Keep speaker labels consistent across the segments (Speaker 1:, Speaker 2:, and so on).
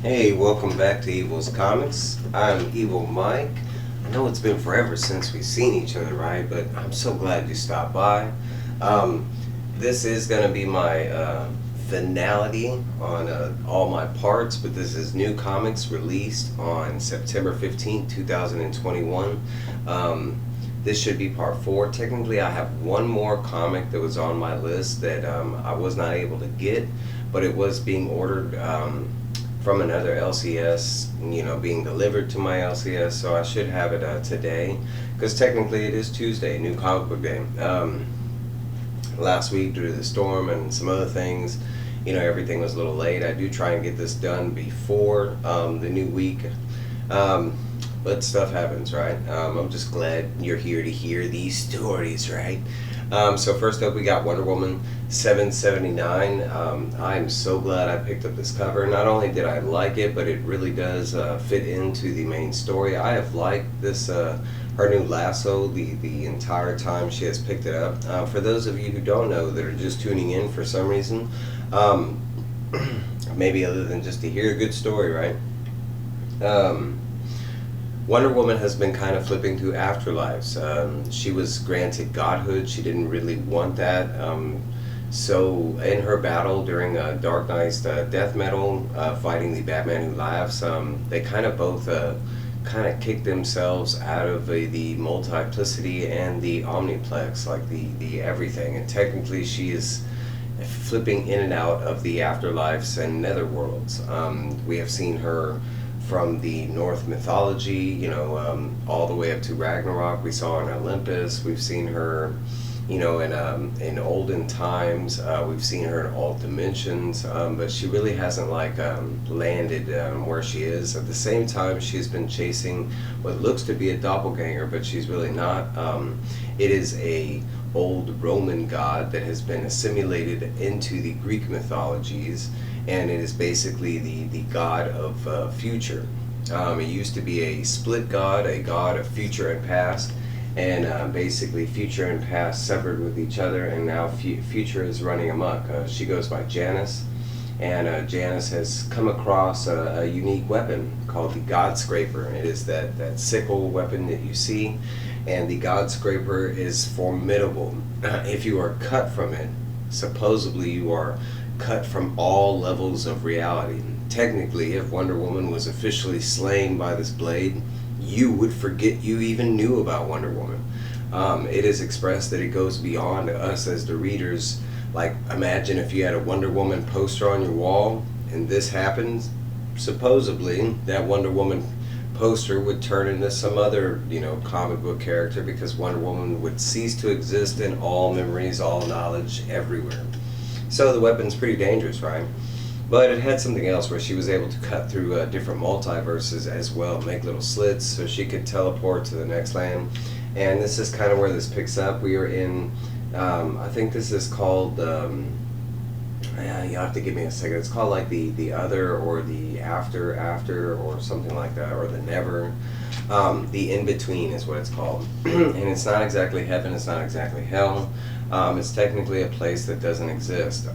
Speaker 1: Hey, welcome back to Evil's Comics. I'm Evil Mike. I know it's been forever since we've seen each other, right? But I'm so glad you stopped by. Um, this is going to be my finality on all my parts, but this is new comics released on September 15th, 2021. This should be part 4. Technically, I have one more comic that was on my list that I was not able to get, but it was being ordered from another LCS, being delivered to my LCS, so I should have it today, because technically it is Tuesday, new comic book day. Last week, due to the storm and some other things, everything was a little late. I do try and get this done before the new week, but stuff happens, right? I'm just glad you're here to hear these stories, right? So first up, we got Wonder Woman 779. I'm so glad I picked up this cover. Not only did I like it, but it really does fit into the main story. I have liked this, her new lasso, the entire time she has picked it up. For those of you who don't know, that are just tuning in for some reason, maybe other than just to hear a good story, right? Wonder Woman has been kind of flipping through afterlives. She was granted godhood. She didn't really want that. So in her battle during Dark Knight's death metal, fighting the Batman Who Laughs, they kind of both kind of kicked themselves out of the multiplicity and the omniplex, like the everything. And technically she is flipping in and out of the afterlives and netherworlds. We have seen her from the Norse mythology, all the way up to Ragnarok. We saw her in Olympus. We've seen her, in olden times. We've seen her in all dimensions, but she really hasn't landed where she is. At the same time, she's been chasing what looks to be a doppelganger, but she's really not. It is a old Roman god that has been assimilated into the Greek mythologies, and it is basically the god of future. It used to be a split god, a god of future and past, and basically future and past severed with each other, and now future is running amok. She goes by Janice, and Janice has come across a unique weapon called the God Scraper. It is that sickle weapon that you see, and the God Scraper is formidable. If you are cut from it, supposedly you are cut from all levels of reality. Technically, if Wonder Woman was officially slain by this blade, you would forget you even knew about Wonder Woman. It is expressed that it goes beyond us as the readers. Like, imagine if you had a Wonder Woman poster on your wall and this happens, supposedly that Wonder Woman poster would turn into some other, comic book character, because Wonder Woman would cease to exist in all memories, all knowledge, everywhere. So the weapon's pretty dangerous, right? But it had something else where she was able to cut through different multiverses as well, make little slits so she could teleport to the next land. And this is kind of where this picks up. We are in, I think this is called, you'll have to give me a second. It's called like the other, or the after, or something like that, or the never. The in-between is what it's called. And it's not exactly heaven, it's not exactly hell. It's technically a place that doesn't exist.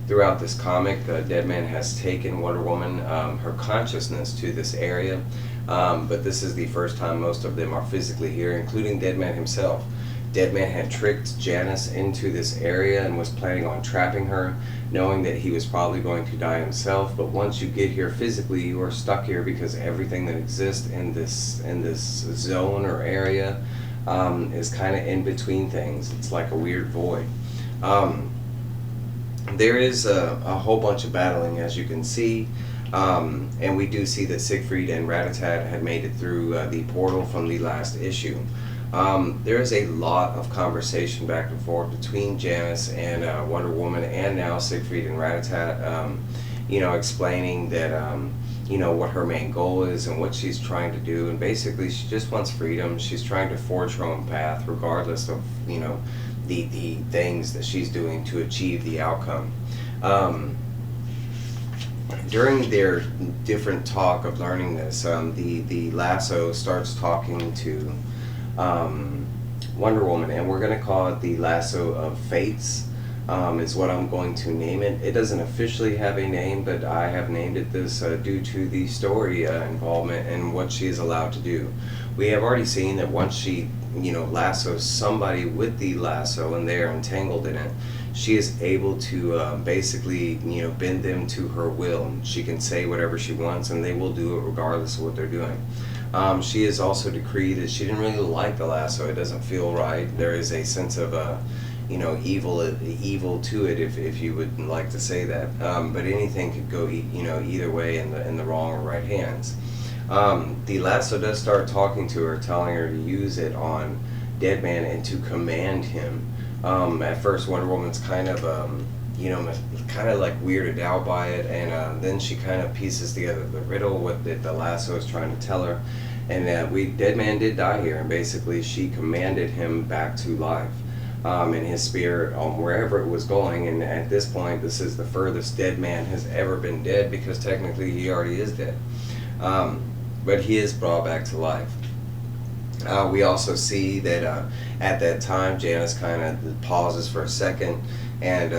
Speaker 1: Throughout this comic, Deadman has taken Wonder Woman, her consciousness, to this area, but this is the first time most of them are physically here, including Deadman himself. Deadman had tricked Janice into this area and was planning on trapping her, knowing that he was probably going to die himself. But once you get here physically, you are stuck here, because everything that exists in this zone or area is kind of in between things. It's like a weird void. There is a whole bunch of battling, as you can see, and we do see that Siegfried and Ratatat had made it through the portal from the last issue. There is a lot of conversation back and forth between Janice and Wonder Woman, and now Siegfried and Ratatat, explaining that what her main goal is and what she's trying to do. And basically she just wants freedom. She's trying to forge her own path, regardless of the things that she's doing to achieve the outcome. During their different talk of learning this, the lasso starts talking to Wonder Woman, and we're going to call it the lasso of fates. is what I'm going to name it. It doesn't officially have a name, but I have named it this due to the story involvement and what she is allowed to do. We have already seen that once she, lassos somebody with the lasso and they are entangled in it, she is able to basically, bend them to her will. She can say whatever she wants and they will do it regardless of what they're doing. She has also decreed that she didn't really like the lasso. It doesn't feel right. There is a sense of evil to it, if you would like to say that. But anything could go either way in the wrong or right hands. The lasso does start talking to her, telling her to use it on Deadman and to command him. At first, Wonder Woman's kind of like weirded out by it, and then she kind of pieces together the riddle, what the lasso is trying to tell her. And Deadman did die here, and basically she commanded him back to life. In his spirit, wherever it was going, and at this point this is the furthest Deadman has ever been dead, because technically he already is dead, but he is brought back to life. We also see that at that time Janice kind of pauses for a second, and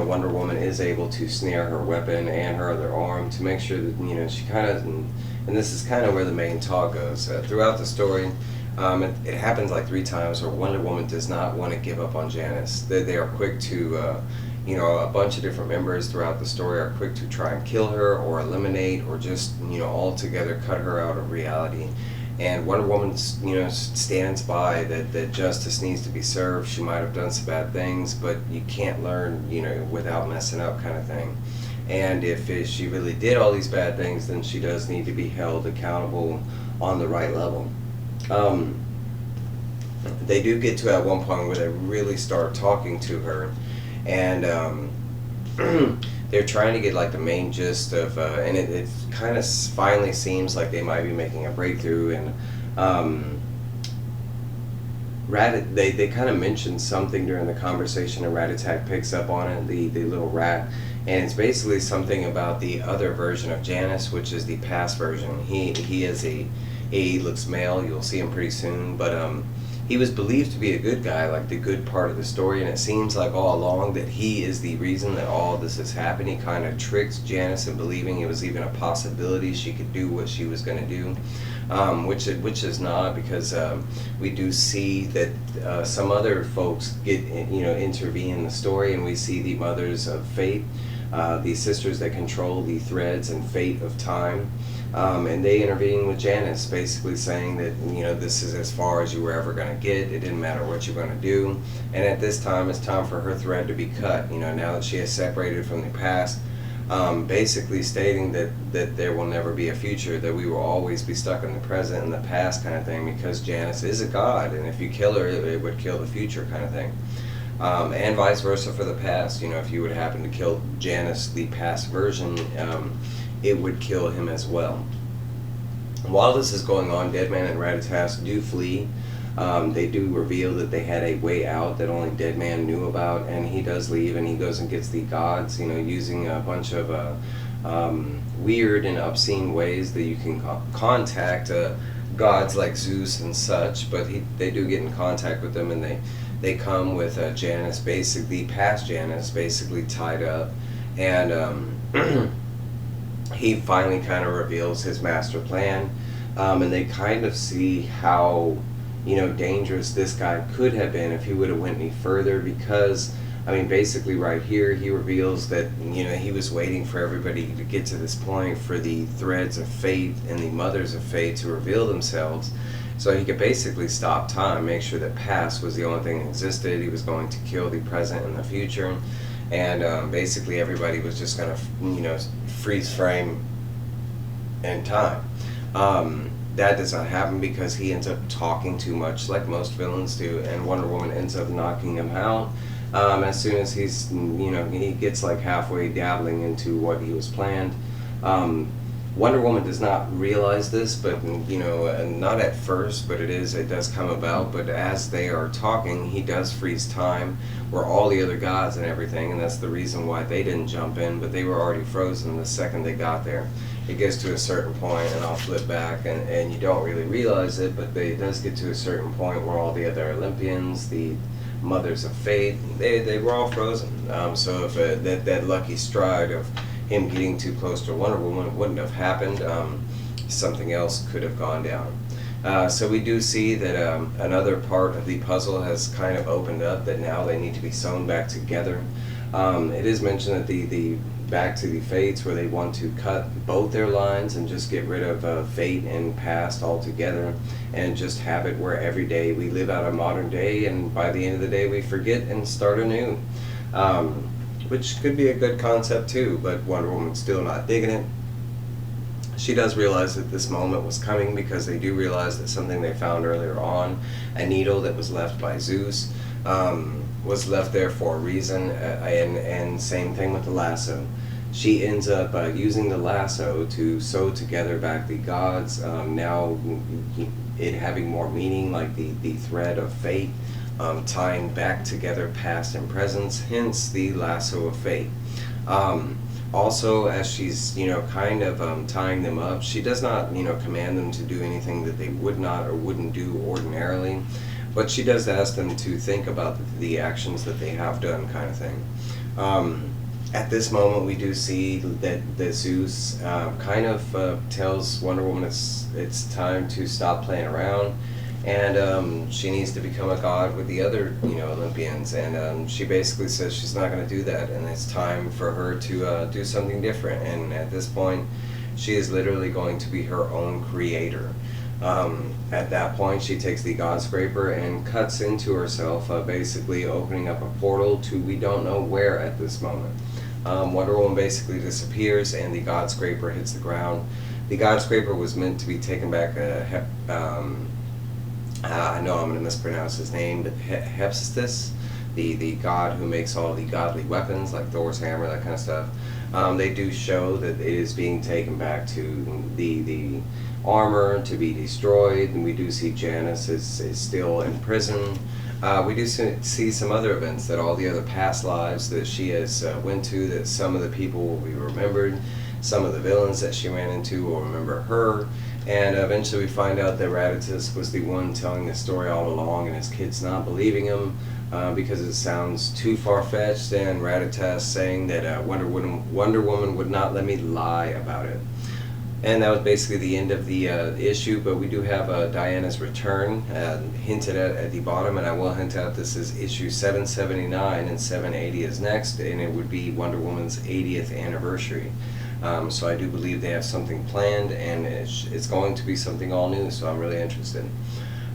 Speaker 1: Wonder Woman is able to snare her weapon and her other arm to make sure that she kind of, and this is kind of where the main talk goes throughout the story. It happens like 3 times where Wonder Woman does not want to give up on Janice. They are quick to, a bunch of different members throughout the story are quick to try and kill her or eliminate or just, altogether cut her out of reality. And Wonder Woman, stands by that justice needs to be served. She might have done some bad things, but you can't learn, without messing up, kind of thing. And if she really did all these bad things, then she does need to be held accountable on the right level. They do get to at one point where they really start talking to her, and they're trying to get like the main gist of, and it kind of finally seems like they might be making a breakthrough. And they kind of mention something during the conversation, and Rat-a-Tat picks up on it, the little rat, and it's basically something about the other version of Janice, which is the past version. He is he looks male. You'll see him pretty soon, but he was believed to be a good guy, like the good part of the story, and it seems like all along that he is the reason that all this has happened. He kind of tricks Janice in believing it was even a possibility she could do what she was going to do, which is not, because we do see that some other folks get intervene in the story, and we see the Mothers of Fate, the sisters that control the threads and fate of time. And they intervene with Janice, basically saying that, this is as far as you were ever going to get. It didn't matter what you're going to do. And at this time, it's time for her thread to be cut, now that she has separated from the past, basically stating that there will never be a future, that we will always be stuck in the present and the past kind of thing, because Janice is a god, and if you kill her, it would kill the future kind of thing. And vice versa for the past. If you would happen to kill Janice, the past version, it would kill him as well. While this is going on, Deadman and Rat-a-Tat do flee. They do reveal that they had a way out that only Deadman knew about, and he does leave, and he goes and gets the gods, using a bunch of weird and obscene ways that you can contact gods like Zeus and such, but they do get in contact with them, and they come with Janice, basically, past Janice, basically tied up, and he finally kind of reveals his master plan, and they kind of see how dangerous this guy could have been if he would have went any further, because basically right here he reveals that he was waiting for everybody to get to this point for the threads of fate and the Mothers of Fate to reveal themselves, so he could basically stop time, make sure that past was the only thing that existed. He was going to kill the present and the future, and basically everybody was just going to freeze frame in time. That does not happen because he ends up talking too much, like most villains do, and Wonder Woman ends up knocking him out as soon as he's, he gets like halfway dabbling into what he was planned. Wonder Woman does not realize this, but not at first, but it does come about. But as they are talking, he does freeze time, where all the other gods and everything, and that's the reason why they didn't jump in, but they were already frozen the second they got there. It gets to a certain point, and I'll flip back, and you don't really realize it, but it does get to a certain point where all the other Olympians, the Mothers of Fate, they were all frozen. So if that lucky stride of him getting too close to Wonder Woman wouldn't have happened, something else could have gone down. So we do see that another part of the puzzle has kind of opened up, that now they need to be sewn back together. It is mentioned that the back to the Fates, where they want to cut both their lines and just get rid of Fate and Past altogether, and just have it where every day we live out a modern day, and by the end of the day we forget and start anew. Which could be a good concept too, but Wonder Woman's still not digging it. She does realize that this moment was coming, because they do realize that something they found earlier on, a needle that was left by Zeus, was left there for a reason, and same thing with the lasso. She ends up using the lasso to sew together back the gods, now it having more meaning, like the thread of fate, tying back together past and present, hence the lasso of fate. Also, as she's, kind of tying them up, she does not, command them to do anything that they would not or wouldn't do ordinarily, but she does ask them to think about the actions that they have done, kind of thing. At this moment, we do see that Zeus kind of tells Wonder Woman it's time to stop playing around, and she needs to become a god with the other, Olympians, and she basically says she's not going to do that, and it's time for her to do something different. And at this point, she is literally going to be her own creator. At that point, she takes the God Scraper and cuts into herself, basically opening up a portal to we don't know where at this moment. Wonder Woman basically disappears, and the God Scraper hits the ground. The God Scraper was meant to be taken back. I know I'm going to mispronounce his name, but Hephaestus, the god who makes all the godly weapons, like Thor's hammer, that kind of stuff. They do show that it is being taken back to the armor to be destroyed, and we do see Janice is still in prison. We do see some other events, that all the other past lives that she has went to, that some of the people will be remembered, some of the villains that she ran into will remember her, and eventually we find out that Raditus was the one telling the story all along, and his kids not believing him because it sounds too far-fetched, and Raditus saying that Wonder Woman would not let me lie about it. And that was basically the end of the issue, but we do have Diana's return hinted at the bottom, and I will hint out this is issue 779, and 780 is next, and it would be Wonder Woman's 80th anniversary. So I do believe they have something planned, and it's going to be something all new, so I'm really interested.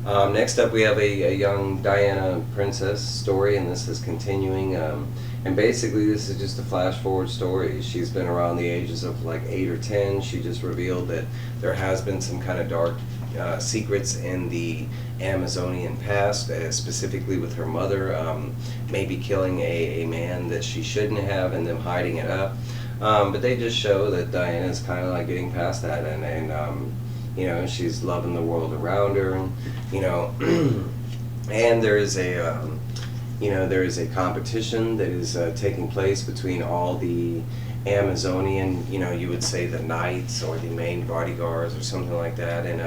Speaker 1: Next up, we have a young Diana princess story, and this is continuing. And basically, this is just a flash forward story. She's been around the ages of like 8 or 10. She just revealed that there has been some kind of dark secrets in the Amazonian past, specifically with her mother, maybe killing a man that she shouldn't have, and them hiding it up. But they just show that Diana's kind of like getting past that, and she's loving the world around her, and and there is a competition that is taking place between all the Amazonian, you would say the knights or the main bodyguards or something like that, and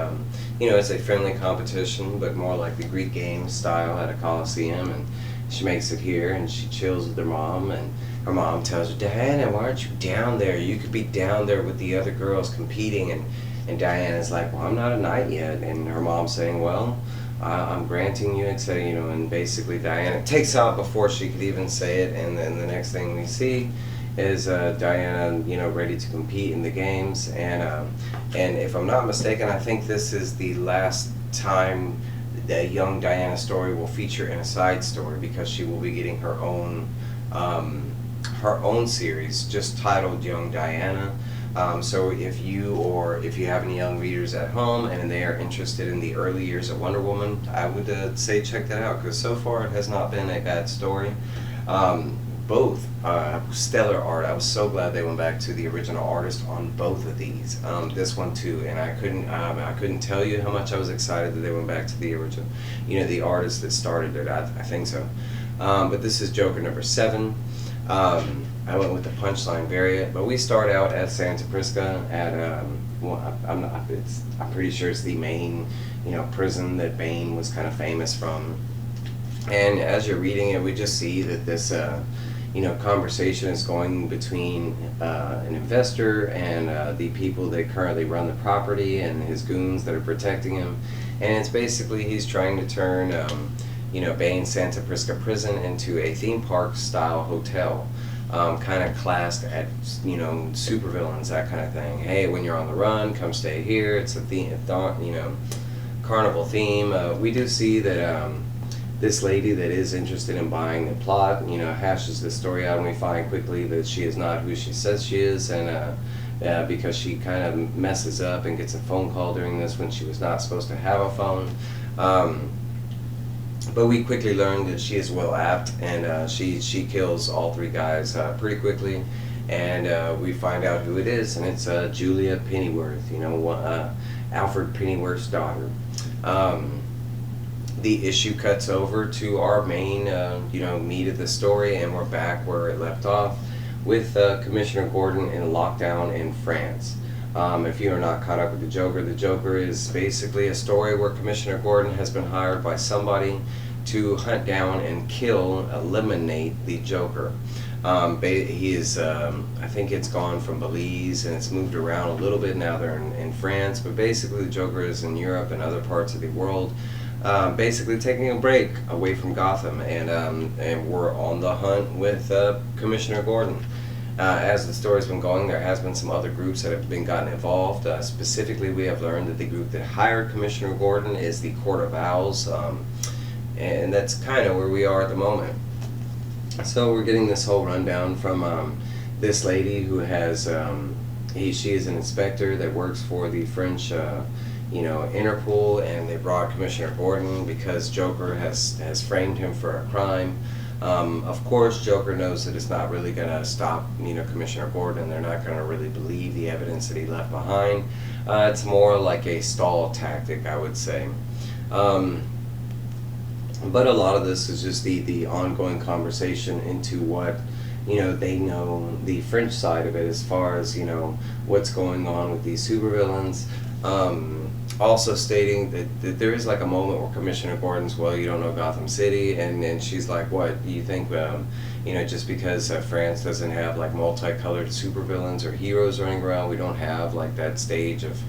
Speaker 1: it's a friendly competition, but more like the Greek games style at a coliseum, and she makes it here, and she chills with her mom, and her mom tells her, Diana, why aren't you down there? You could be down there with the other girls competing, and Diana's like, well, I'm not a knight yet, and her mom's saying, well, I'm granting you, and basically Diana takes out before she could even say it, and then the next thing we see is Diana, ready to compete in the games, and if I'm not mistaken, I think this is the last time the young Diana story will feature in a side story, because she will be getting her own series just titled Young Diana. So if you have any young readers at home and they are interested in the early years of Wonder Woman, I would say check that out, because so far it has not been a bad story. Both stellar art. I was so glad they went back to the original artist on both of these. This one too, and I couldn't tell you how much I was excited that they went back to the original, the artist that started it. I think so. But this is Joker number 7. I went with the Punchline variant, but we start out at Santa Prisca at I'm pretty sure it's the main prison that Bane was kind of famous from. And as you're reading it, we just see that this conversation is going between an investor and the people that currently run the property and his goons that are protecting him. And it's basically he's trying to turn Bain Santa Prisca prison into a theme park style hotel, kind of classed at supervillains, that kind of thing. Hey, when you're on the run, come stay here. It's a theme, carnival theme. We do see that this lady that is interested in buying the plot, hashes this story out, and we find quickly that she is not who she says she is, and because she kind of messes up and gets a phone call during this when she was not supposed to have a phone. But we quickly learn that she is well apt, and she kills all three guys pretty quickly, and we find out who it is, and it's Julia Pennyworth, Alfred Pennyworth's daughter. The issue cuts over to our main, meat of the story, and we're back where it left off with Commissioner Gordon in lockdown in France. If you are not caught up with the Joker is basically a story where Commissioner Gordon has been hired by somebody to hunt down and eliminate the Joker. He is, I think it's gone from Belize and it's moved around a little bit. Now they're in France, but basically the Joker is in Europe and other parts of the world. Basically taking a break away from Gotham, and we're on the hunt with Commissioner Gordon. As the story's been going, there has been some other groups that have been gotten involved. Specifically, we have learned that the group that hired Commissioner Gordon is the Court of Owls, and that's kind of where we are at the moment. So we're getting this whole rundown from this lady who has, she is an inspector that works for the French Interpol, and they brought Commissioner Gordon because Joker has framed him for a crime. Of course, Joker knows that it's not really going to stop, Commissioner Gordon. They're not going to really believe the evidence that he left behind. It's more like a stall tactic, I would say. But a lot of this is just the ongoing conversation into what, they know, the French side of it, as far as, what's going on with these supervillains. Also stating that there is like a moment where Commissioner Gordon's, well, you don't know Gotham City, and she's like, what, you think, just because France doesn't have like multicolored supervillains or heroes running around, we don't have like that stage of,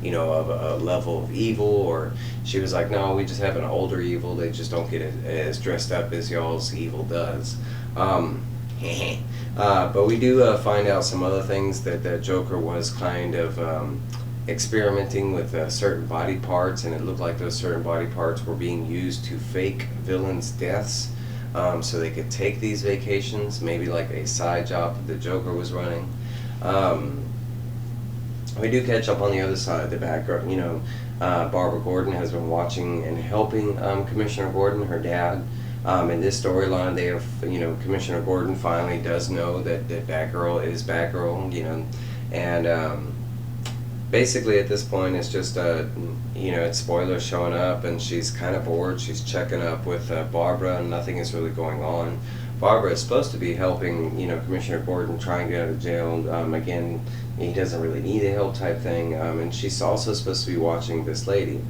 Speaker 1: of a level of evil? Or she was like, no, we just have an older evil, they just don't get as dressed up as y'all's evil does. But we do find out some other things, that Joker was kind of experimenting with certain body parts, and it looked like those certain body parts were being used to fake villains' deaths, so they could take these vacations, maybe like a side job that the Joker was running. We do catch up on the other side of the background. Barbara Gordon has been watching and helping Commissioner Gordon, her dad. In this storyline, they have, Commissioner Gordon finally does know that Batgirl is Batgirl, and basically at this point it's just it's Spoiler showing up, and she's kind of bored. She's checking up with Barbara, and nothing is really going on. Barbara is supposed to be helping Commissioner Gordon try and get out of jail. Again, he doesn't really need the help type thing, and she's also supposed to be watching this lady.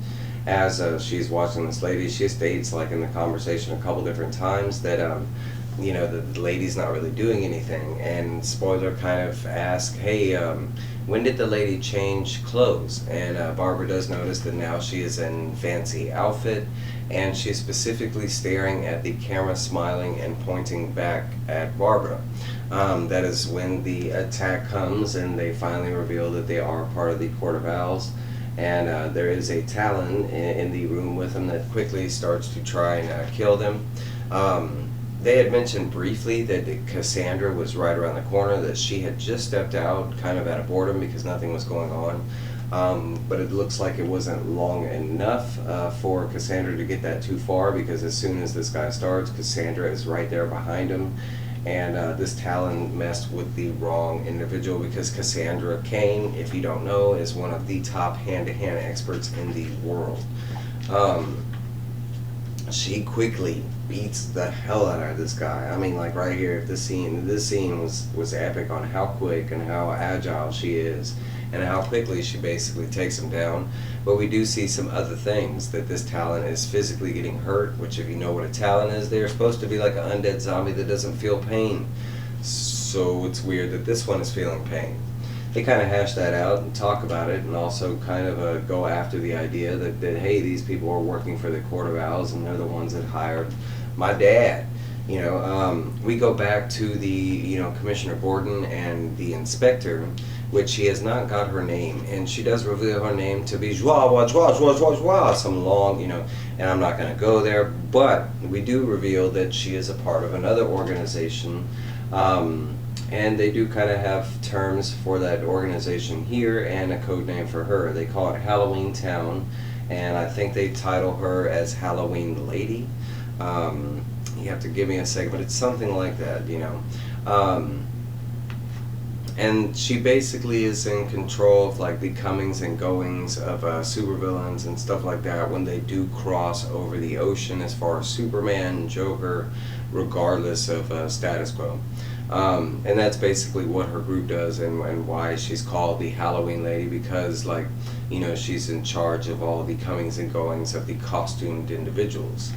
Speaker 1: As she's watching this lady, she states, like in the conversation a couple different times, that the lady's not really doing anything. And Spoiler kind of asks, hey, when did the lady change clothes? And Barbara does notice that now she is in fancy outfit, and she's specifically staring at the camera, smiling and pointing back at Barbara. That is when the attack comes, and they finally reveal that they are part of the Court of Owls. And there is a Talon in the room with them that quickly starts to try and kill them. They had mentioned briefly that Cassandra was right around the corner, that she had just stepped out kind of out of boredom because nothing was going on. But it looks like it wasn't long enough for Cassandra to get that too far, because as soon as this guy starts, Cassandra is right there behind him. And this Talon messed with the wrong individual, because Cassandra Cain, if you don't know, is one of the top hand-to-hand experts in the world. she quickly beats the hell out of this guy. I mean, like right here, this scene was epic on how quick and how agile she is, and how quickly she basically takes him down. But we do see some other things, that this Talon is physically getting hurt, which, if you know what a Talon is, they're supposed to be like an undead zombie that doesn't feel pain. So it's weird that this one is feeling pain. They kind of hash that out and talk about it, and also kind of go after the idea that hey, these people are working for the Court of Owls, and they're the ones that hired my dad. We go back to the Commissioner Gordon and the inspector, which she has not got her name, and she does reveal her name to be Joie, some long, and I'm not going to go there, but we do reveal that she is a part of another organization. And they do kind of have terms for that organization here and a code name for her. They call it Halloween Town, and I think they title her as Halloween Lady. You have to give me a second, but it's something like that, and she basically is in control of like the comings and goings of supervillains and stuff like that when they do cross over the ocean, as far as Superman, Joker, regardless of status quo. And that's basically what her group does, and why she's called the Halloween Lady, because she's in charge of all the comings and goings of the costumed individuals.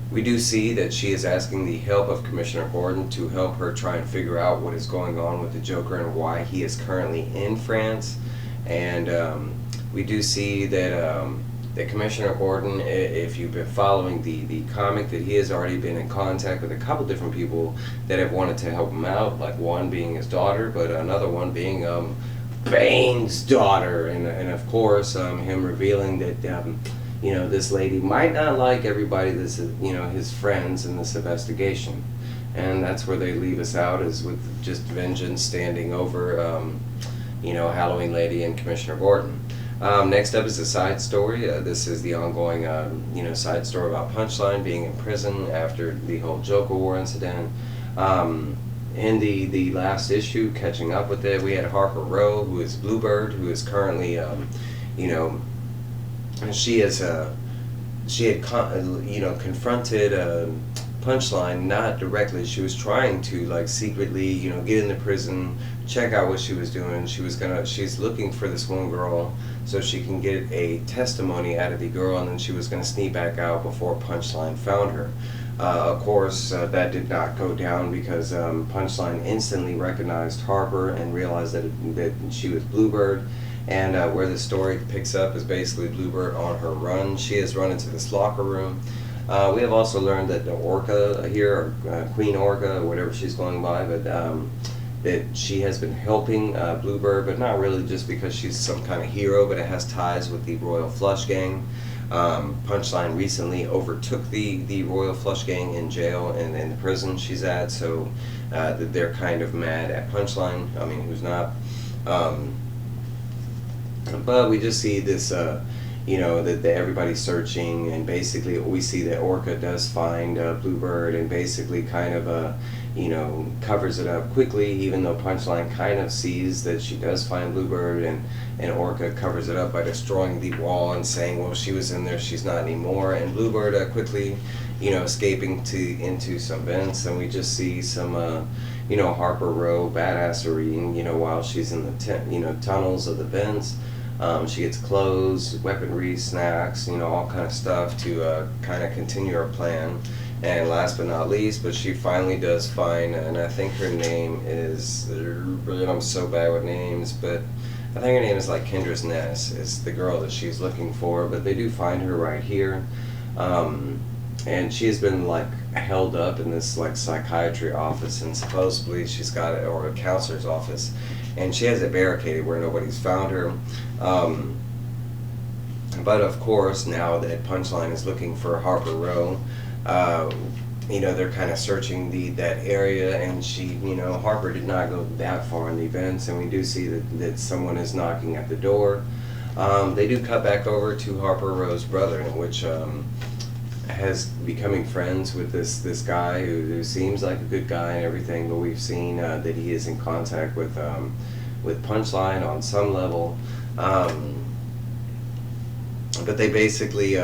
Speaker 1: We do see that she is asking the help of Commissioner Gordon to help her try and figure out what is going on with the Joker and why he is currently in France. And we do see that Commissioner Gordon, if you've been following the comic, that he has already been in contact with a couple different people that have wanted to help him out, like one being his daughter, but another one being Bane's daughter, and of course him revealing that this lady might not like everybody that's his friends in this investigation. And that's where they leave us out, is with just vengeance standing over Halloween Lady and Commissioner Gordon. Next up is a side story. This is the ongoing side story about Punchline being in prison after the whole Joker War incident. In the last issue, catching up with it, we had Harper Row, who is Bluebird, who is currently she had confronted Punchline, not directly. She was trying to secretly get in the prison, check out what she was doing. She's looking for this one girl so she can get a testimony out of the girl, and then she was going to sneak back out before Punchline found her. Of course, that did not go down, because Punchline instantly recognized Harper and realized that she was Bluebird. And where the story picks up is basically Bluebird on her run. She has run into this locker room. We have also learned that the Orca here, or Queen Orca, or whatever she's going by, but that she has been helping Bluebird, but not really just because she's some kind of hero, but it has ties with the Royal Flush Gang. Punchline recently overtook the Royal Flush Gang in jail and in the prison she's at, so that they're kind of mad at Punchline. I mean, who's not? But we just see this, that everybody's searching, and basically we see that Orca does find Bluebird, and basically kind of, covers it up quickly, even though Punchline kind of sees that she does find Bluebird, and Orca covers it up by destroying the wall and saying, well, she was in there, she's not anymore, and Bluebird quickly, escaping into some vents, and we just see some, Harper Row badassery, while she's in the tunnels of the vents. She gets clothes, weaponry, snacks, all kind of stuff to kind of continue her plan. And last but not least, but she finally does find, and I think her name is, I'm so bad with names, but I think her name is Kendra's Ness, is the girl that she's looking for, but they do find her right here. And she has been held up in this psychiatry office, and supposedly she's got it, or a counselor's office, and she has it barricaded where nobody's found her. But of course, now that Punchline is looking for Harper Row, they're kind of searching that area, and Harper did not go that far in the events, and we do see that someone is knocking at the door. They do cut back over to Harper Row's brother, which has becoming friends with this guy who seems like a good guy and everything, but we've seen that he is in contact with Punchline on some level. But they basically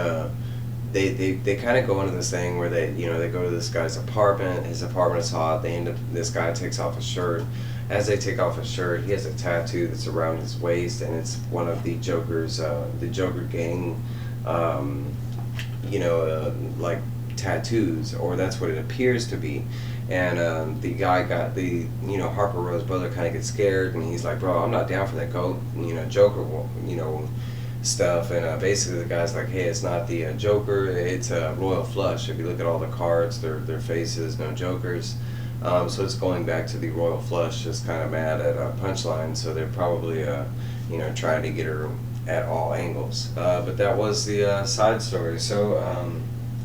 Speaker 1: they kind of go into this thing where they go to this guy's apartment. His apartment is hot. They end up, this guy takes off his shirt. As they take off his shirt, he has a tattoo that's around his waist, and it's one of the Joker gang, like tattoos, or that's what it appears to be. And the guy got Harper Rowe's brother kind of gets scared, and he's like, bro, I'm not down for that Joker, stuff. And basically the guy's like, hey, it's not the Joker, it's Royal Flush. If you look at all the cards, their faces, no Jokers. So it's going back to the Royal Flush, just kind of mad at Punchline, so they're probably trying to get her at all angles. But that was the side story. So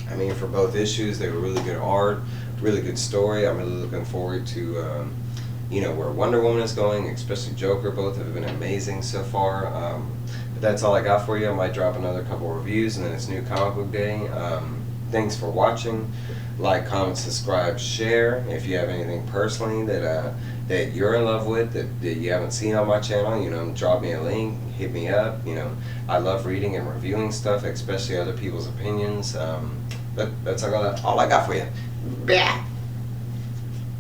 Speaker 1: I mean, for both issues, they were really good art, really good story. I'm really looking forward to where Wonder Woman is going, especially Joker. Both have been amazing so far. But that's all I got for you. I might drop another couple reviews, and then it's New Comic Book Day. Thanks for watching. Like, comment, subscribe, share. If you have anything personally that you're in love with that you haven't seen on my channel, drop me a link, hit me up. I love reading and reviewing stuff, especially other people's opinions. That's all I got for you. Bah!